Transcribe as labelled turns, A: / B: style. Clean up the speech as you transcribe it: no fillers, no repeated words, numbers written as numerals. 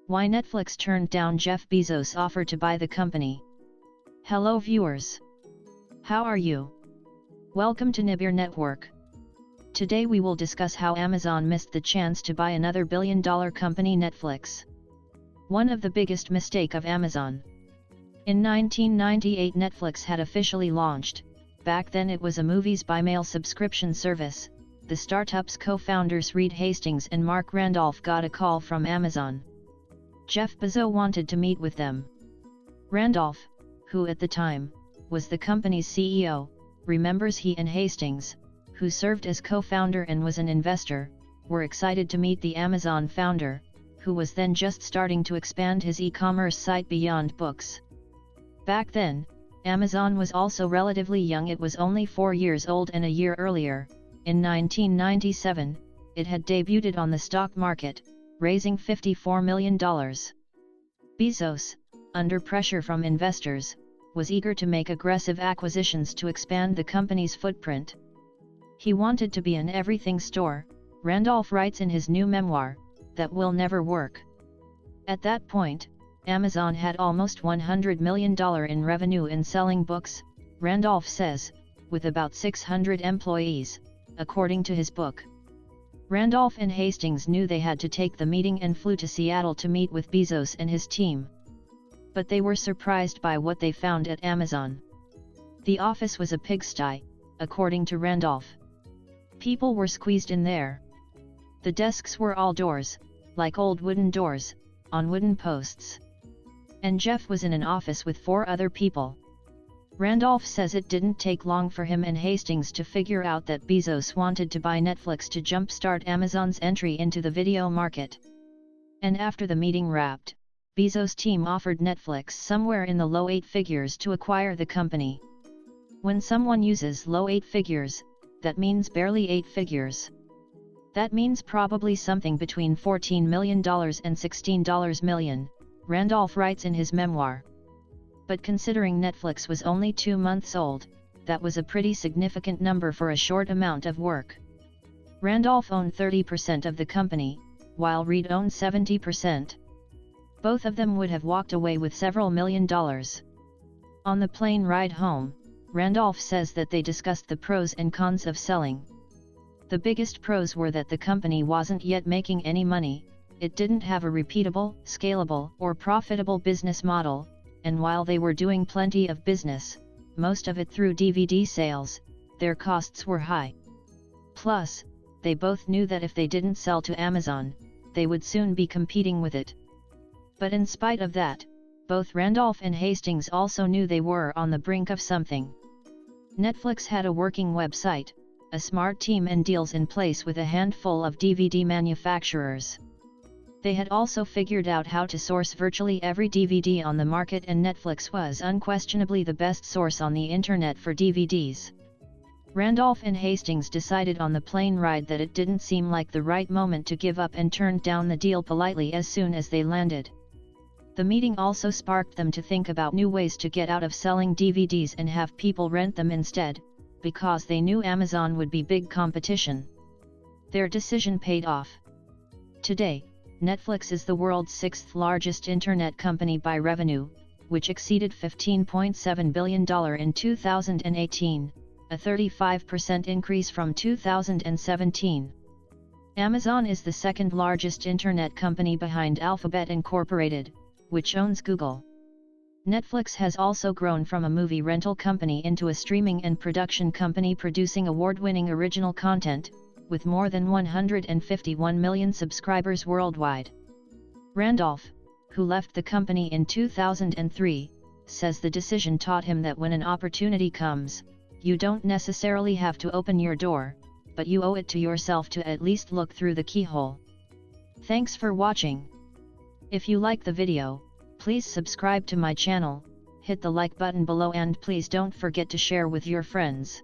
A: Why Netflix turned down Jeff Bezos' offer to buy the company. Hello viewers. How are you? Welcome to Nibir Network. Today we will discuss how Amazon missed the chance to buy another billion-dollar company, Netflix. One of the biggest mistake of Amazon. In 1998 Netflix had officially launched. Back then it was a movies by mail subscription service. The startup's co-founders Reed Hastings and Marc Randolph got a call from Amazon. Jeff Bezos wanted to meet with them. Randolph, who at the time was the company's CEO, remembers he and Hastings, who served as co-founder and was an investor, were excited to meet the Amazon founder, who was then just starting to expand his e-commerce site beyond books. Back then, Amazon was also relatively young. It was only 4 years old, and a year earlier, in 1997, it had debuted on the stock market, raising $54 million. Bezos, under pressure from investors, was eager to make aggressive acquisitions to expand the company's footprint. He wanted to be an everything store, Randolph writes in his new memoir, that will never work. At that point, Amazon had almost $100 million in revenue in selling books, Randolph says, with about 600 employees, according to his book. Randolph and Hastings knew they had to take the meeting and flew to Seattle to meet with Bezos and his team. But they were surprised by what they found at Amazon. The office was a pigsty, according to Randolph. People were squeezed in there. The desks were all doors, like old wooden doors, on wooden posts. And Jeff was in an office with 4 other people. Randolph says it didn't take long for him and Hastings to figure out that Bezos wanted to buy Netflix to jumpstart Amazon's entry into the video market. And after the meeting wrapped, Bezos' team offered Netflix somewhere in the low 8 figures to acquire the company. When someone uses low 8 figures, that means barely 8 figures. That means probably something between $14 million and $16 million, Randolph writes in his memoir. But considering Netflix was only 2 months old, that was a pretty significant number for a short amount of work. Randolph owned 30% of the company, while Reed owned 70%. Both of them would have walked away with several $1 million. On the plane ride home, Randolph says that they discussed the pros and cons of selling. The biggest pros were that the company wasn't yet making any money, it didn't have a repeatable, scalable, or profitable business model, and while they were doing plenty of business, most of it through DVD sales, their costs were high. Plus, they both knew that if they didn't sell to Amazon, they would soon be competing with it. But in spite of that, both Randolph and Hastings also knew they were on the brink of something. Netflix had a working website, a smart team and deals in place with a handful of DVD manufacturers. They had also figured out how to source virtually every DVD on the market, and Netflix was unquestionably the best source on the internet for DVDs. Randolph and Hastings decided on the plane ride that it didn't seem like the right moment to give up and turned down the deal politely as soon as they landed. The meeting also sparked them to think about new ways to get out of selling DVDs and have people rent them instead, because they knew Amazon would be big competition. Their decision paid off. Today, Netflix is the world's 6th largest internet company by revenue, which exceeded $15.7 billion in 2018, a 35% increase from 2017. Amazon is the 2nd largest internet company behind Alphabet Incorporated, which owns Google. Netflix has also grown from a movie rental company into a streaming and production company producing award-winning original content, with more than 151 million subscribers worldwide. Randolph, who left the company in 2003, says the decision taught him that when an opportunity comes, you don't necessarily have to open your door, but you owe it to yourself to at least look through the keyhole. Thanks for watching. If you like the video, please subscribe to my channel, hit the like button below, and please don't forget to share with your friends.